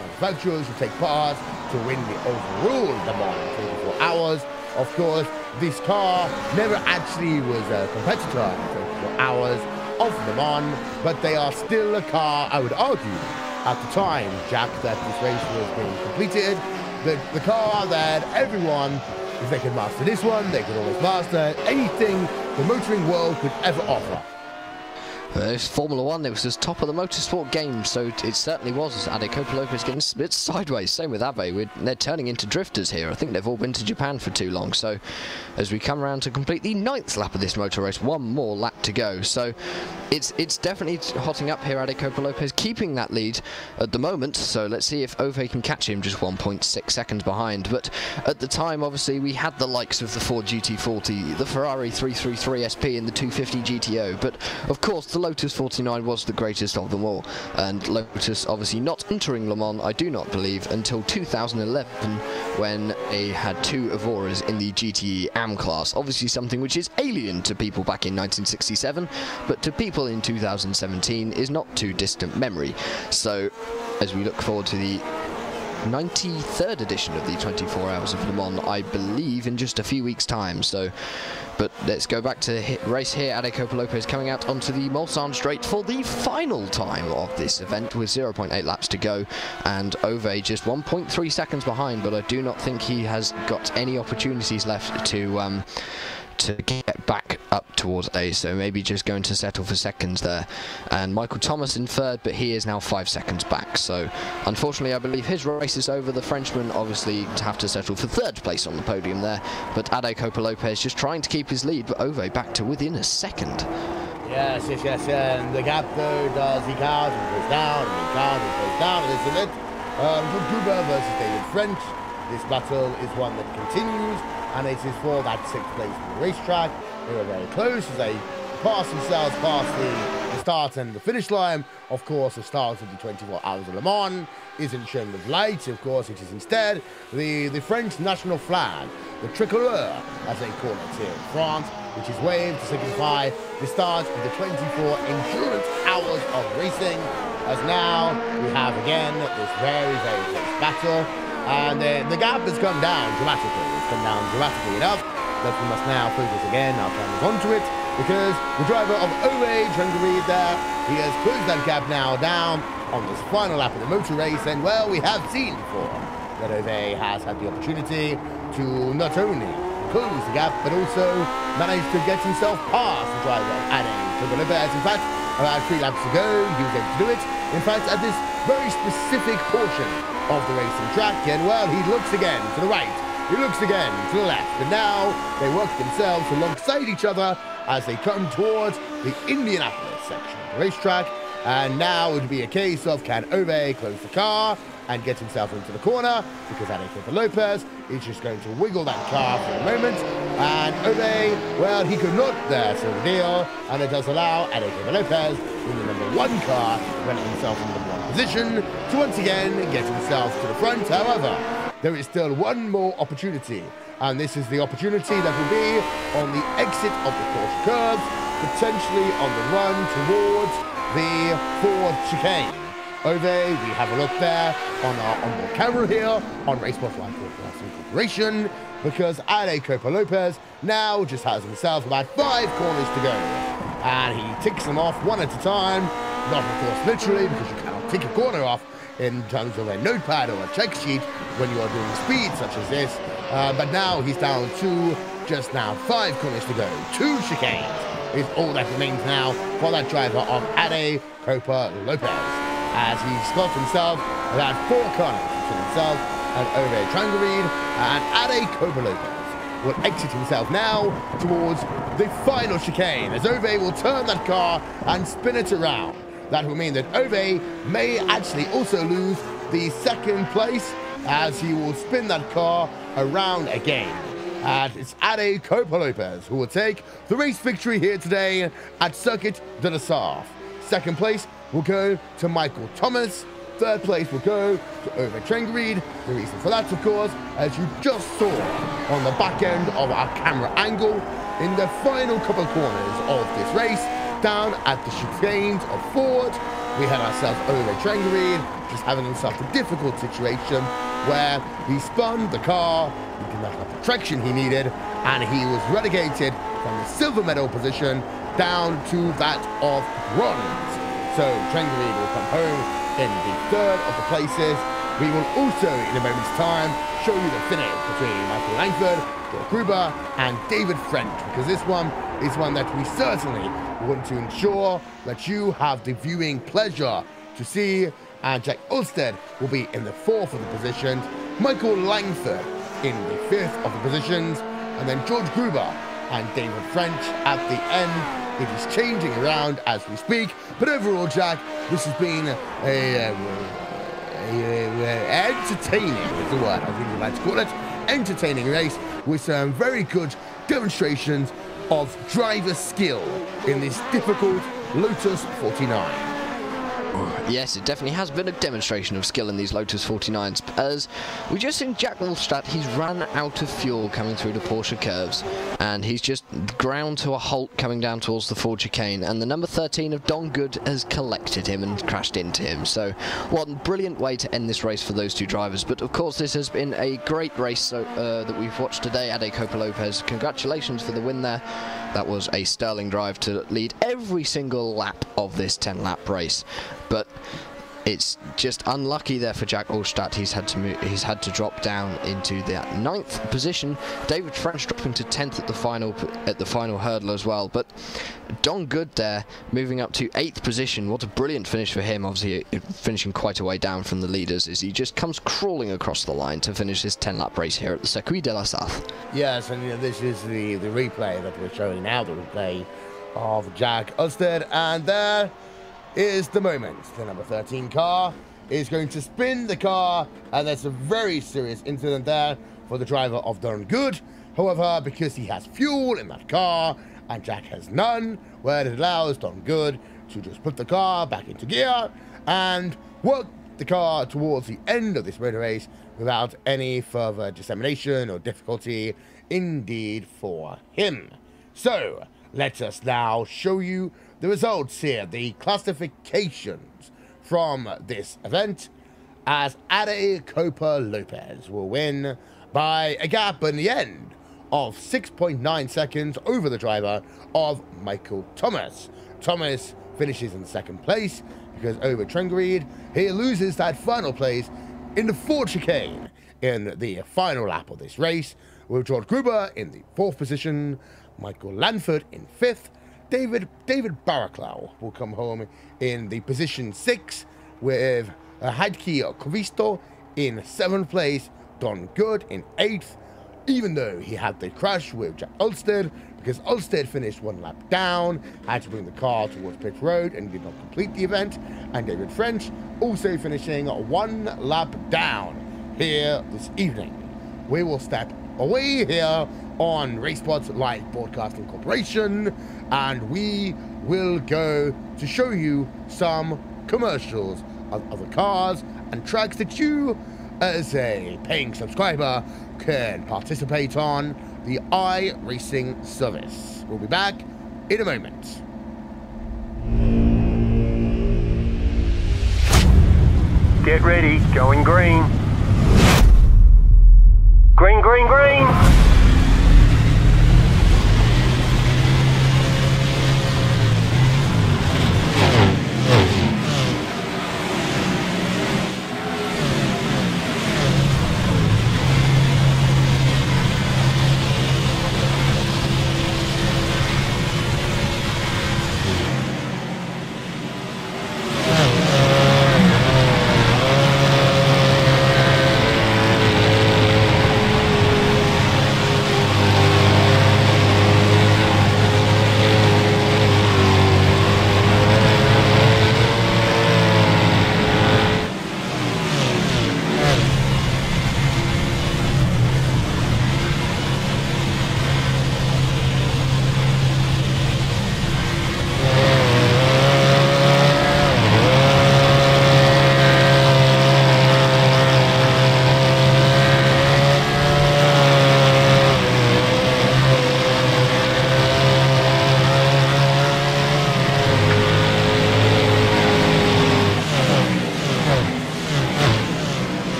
manufacturers who take part to win the overall Le Mans 24 hours. Of course, this car never actually was a competitor in 24 hours of Le Mans, but they are still a car, I would argue, at the time, Jack, that this race was being completed, the car that everyone, if they could master this one, they could always master anything the motoring world could ever offer. It's Formula 1, it was just top of the motorsport game, so it certainly was. Ade Copa-Lopez getting a bit sideways, same with Abe. They're turning into drifters here. I think they've all been to Japan for too long. So as we come around to complete the 9th lap of this motor race, one more lap to go. So it's definitely hotting up here. Ade Copa-Lopez keeping that lead at the moment, so let's see if Ove can catch him, just 1.6 seconds behind. But at the time, obviously, we had the likes of the Ford GT40, the Ferrari 333 SP and the 250 GTO, but of course the Lotus 49 was the greatest of them all, and Lotus obviously not entering Le Mans, I do not believe, until 2011, when they had 2 Evoras in the GTE AM class. Obviously something which is alien to people back in 1967, but to people in 2017 is not too distant memory. So as we look forward to the 93rd edition of the 24 Hours of Le Mans, I believe, in just a few weeks' time. So, but let's go back to the race here. Ade Copa-Lopez coming out onto the Mulsanne straight for the final time of this event with 0.8 laps to go, and Ove just 1.3 seconds behind, but I do not think he has got any opportunities left to get back up towards A, so maybe just going to settle for seconds there. And Michael Thomas in 3rd, but he is now 5 seconds back, so unfortunately I believe his race is over. The Frenchman obviously have to settle for 3rd place on the podium there, but Ade Copa-Lopez just trying to keep his lead, but Ove back to within a second. Yes, and the gap though does eke out and goes down and eke out and goes down, and this is it. George Gruber versus David French. This battle is one that continues, and it is for that 6th place on the racetrack. They were very close as they pass themselves past the start and the finish line. Of course, the start of the 24 Hours of Le Mans isn't shown with lights. Of course, it is instead the French national flag, the tricolore, as they call it here in France, which is waved to signify the start of the 24 endurance hours of racing. As now we have again this very, very close battle, and the gap has come down dramatically. It's come down dramatically enough that we must now focus again our cameras onto it, because the driver of Ove Trengereed there, he has closed that gap now down on this final lap of the motor race, and well, we have seen before that Ove has had the opportunity to not only close the gap, but also managed to get himself past the driver of Ade Lopez. In fact, about 3 laps ago, he was able to do it. In fact, at this very specific portion of the racing track, and well, he looks again to the right, he looks again to the left, and now they work themselves alongside each other as they come towards the Indianapolis section of the racetrack. And now it would be a case of, can Ove close the car and get himself into the corner, because Ade Lopez is just going to wiggle that car for a moment, and Ove, well, he could not there seal the deal, and it does allow Ade Lopez in the number 1 car to run himself in the number 1 position to once again get himself to the front. However, there is still one more opportunity, and this is the opportunity that will be on the exit of the Porsche curves, potentially on the run towards the 4th chicane. Ove, we have a look there on our onboard camera here on RaceSpotTV Corporation, because Ade Lopez now just has himself about 5 corners to go, and he ticks them off one at a time. Not, of course, literally, because you cannot tick a corner off in terms of a notepad or a check sheet when you are doing speed such as this. But now he's down to just now 5 corners to go. 2 chicanes is all that remains now for that driver of Ade Lopez, as he's got himself about 4 corners between himself and Ove Trengereed, and Ade Lopez will exit himself now towards the final chicane, as Ove will turn that car and spin it around. That will mean that Ove may actually also lose the 2nd place, as he will spin that car around again. And it's Ade Lopez who will take the race victory here today at Circuit de la Sarthe. 2nd place will go to Michael Thomas. 3rd place will go to Ove Trengereed. The reason for that, of course, as you just saw on the back end of our camera angle, in the final couple of corners of this race, down at the chicanes of Ford, we had ourselves Ove Trengereed just having himself a difficult situation where he spun the car, he did not have the traction he needed, and he was relegated from the silver medal position down to that of bronze. So Trengereed will come home in the 3rd of the places. We will also, in a moment's time, show you the finish between Michael Langford, George Gruber, and David French, because this one is one that we certainly want to ensure that you have the viewing pleasure to see. And Jack Ulstead will be in the 4th of the positions, Michael Langford in the 5th of the positions, and then George Gruber and David French at the end. It is changing around as we speak, but overall, Jack, this has been entertaining is the word I think we'd like to call it. Entertaining race with some very good demonstrations of driver skill in this difficult Lotus 49. Yes, it definitely has been a demonstration of skill in these Lotus 49s, as we just seen Jack Wolfstadt, he's ran out of fuel coming through the Porsche curves, and he's just ground to a halt coming down towards the Ford chicane, and the number 13 of Don Good has collected him and crashed into him. So what a brilliant way to end this race for those 2 drivers. But of course, this has been a great race that we've watched today. Ade Lopez, congratulations for the win there. That was a sterling drive to lead every single lap of this 10-lap race. But it's just unlucky there for Jack Ulstedt. He's had to drop down into the 9th position. David French dropping to 10th at the final hurdle as well. But Don Good there moving up to 8th position. What a brilliant finish for him. Obviously finishing quite a way down from the leaders, as he just comes crawling across the line to finish his 10-lap race here at the Circuit de la Sarthe. Yes, and this is the replay that we're showing now, the replay of Jack Ulstead, and there is the moment. The number 13 car is going to spin the car, and there's a very serious incident there for the driver of Don Good. However, because he has fuel in that car and Jack has none, where it allows Don Good to just put the car back into gear and work the car towards the end of this motor race without any further dissemination or difficulty, indeed, for him. So, let us now show you the results here, the classifications from this event, as Ade Copa Lopez will win by a gap in the end of 6.9 seconds over the driver of Michael Thomas. Thomas finishes in second place because over Trengereed, he loses that final place in the Ford chicane in the final lap of this race, with George Gruber in the 4th position, Michael Lanford in 5th, David Baraclow will come home in the position 6, with Heidke Covisto in 7th place, Don Good in 8th, even though he had the crash with Jack Ulstead, because Ulstead finished 1 lap down, had to bring the car towards pit road and did not complete the event, and David French also finishing 1 lap down here this evening. We will step away here on RaceSpotTV Broadcasting Corporation, and we will go to show you some commercials of other cars and tracks that you, as a paying subscriber, can participate on the iRacing service. We'll be back in a moment. Get ready, going green. Green, green, green!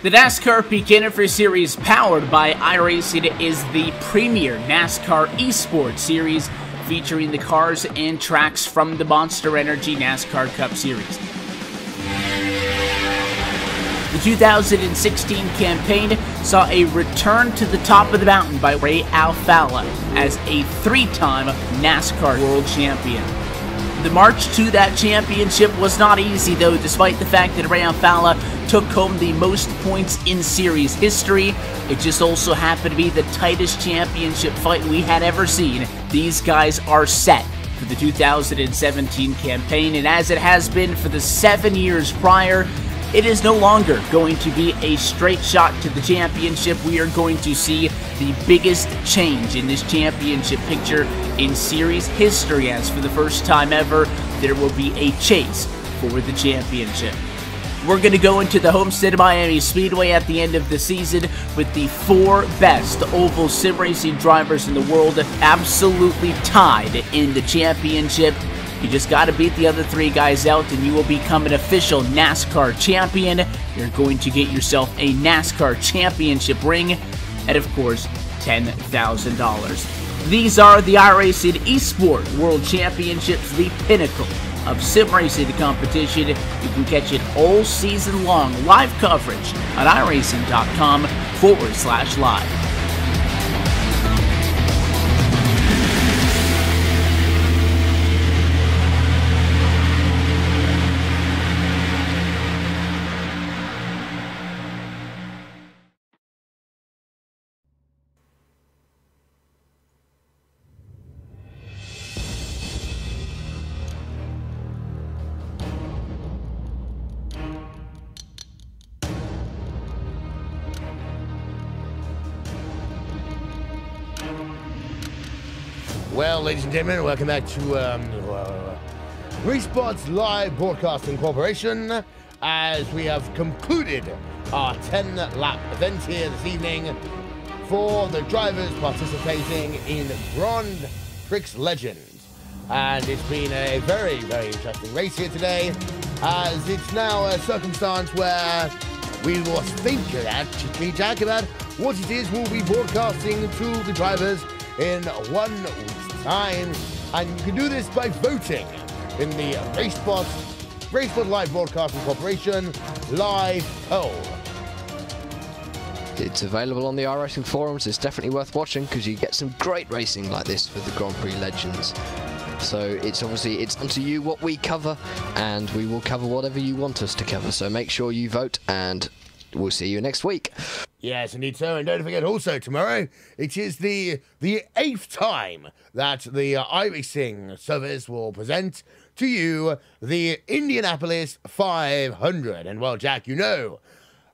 The NASCAR Beginner Series, powered by iRacing, is the premier NASCAR eSports series featuring the cars and tracks from the Monster Energy NASCAR Cup Series. The 2016 campaign saw a return to the top of the mountain by Ray Alfalla as a 3-time NASCAR World Champion. The march to that championship was not easy, though, despite the fact that Ray Alfalla took home the most points in series history. It just also happened to be the tightest championship fight we had ever seen. These guys are set for the 2017 campaign, and as it has been for the 7 years prior, it is no longer going to be a straight shot to the championship. We are going to see the biggest change in this championship picture in series history, as for the first time ever, there will be a chase for the championship. We're going to go into the Homestead Miami Speedway at the end of the season with the 4 best oval sim racing drivers in the world absolutely tied in the championship. You just got to beat the other 3 guys out and you will become an official NASCAR champion. You're going to get yourself a NASCAR championship ring and, of course, $10,000. These are the iRacing eSport World Championships, the pinnacle of sim racing competition. You can catch it all season long, live coverage on iRacing.com/live. Well, ladies and gentlemen, welcome back to RaceSpotTV Broadcasting Corporation, as we have concluded our 10-lap event here this evening for the drivers participating in Grand Prix Legends. And it's been a very, very interesting race here today, as it's now a circumstance where we will think that, Jack, about what it is we'll be broadcasting to the drivers in 1 week's time, and you can do this by voting in the RaceSpotTV Broadcasting Corporation live poll. It's available on the iRacing forums. It's definitely worth watching because you get some great racing like this for the Grand Prix Legends. So it's onto you what we cover, and we will cover whatever you want us to cover. So make sure you vote, and we'll see you next week. Yes, indeed, sir. And don't forget also, tomorrow, it is the 8th time that the iRacing service will present to you the Indianapolis 500. And, well, Jack, you know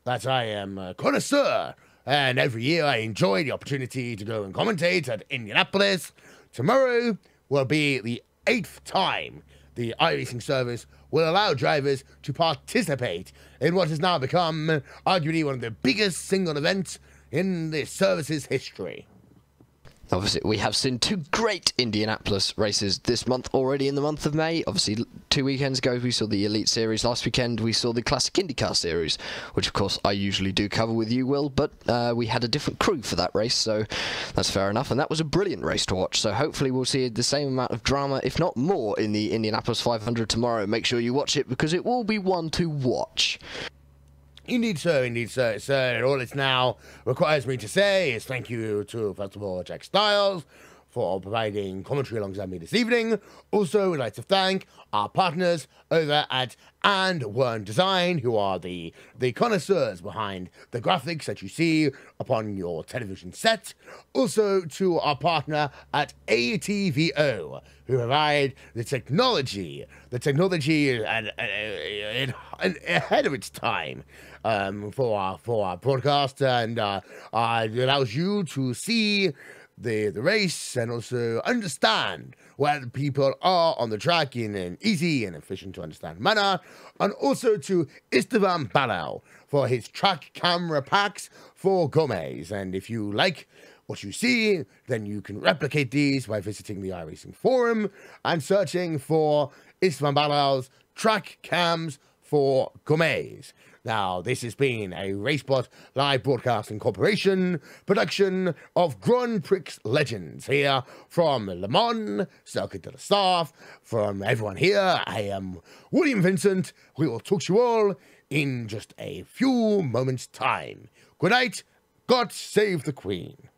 that I am a connoisseur, and every year I enjoy the opportunity to go and commentate at Indianapolis. Tomorrow will be the 8th time the iRacing service will allow drivers to participate in what has now become arguably one of the biggest single events in the service's history. Obviously, we have seen 2 great Indianapolis races this month already in the month of May. Obviously, 2 weekends ago, we saw the Elite Series. Last weekend, we saw the Classic IndyCar Series, which, of course, I usually do cover with you, Will, but we had a different crew for that race, so that's fair enough, and that was a brilliant race to watch. So hopefully we'll see the same amount of drama, if not more, in the Indianapolis 500 tomorrow. Make sure you watch it, because it will be one to watch. Indeed, sir, indeed, sir. And all it now requires me to say is thank you to, first of all, Jack Styles for providing commentary alongside me this evening. Also, we'd like to thank our partners over at And1 Design, who are the connoisseurs behind the graphics that you see upon your television set. Also, to our partner at ATVO, who provide the technology and ahead of its time for our broadcast, and it allows you to see the race and also understand where the people are on the track in an easy and efficient to understand manner. And also to Istvan Balal for his track camera packs for gourmets. And if you like what you see, then you can replicate these by visiting the iRacing forum and searching for Istvan Balal's track cams for gourmets. Now, this has been a RaceSpotTV Broadcasting Corporation production of Grand Prix Legends here from Le Mans, Circuit de la Staff. From everyone here, I am William Vincent. We will talk to you all in just a few moments' time. Good night. God save the Queen.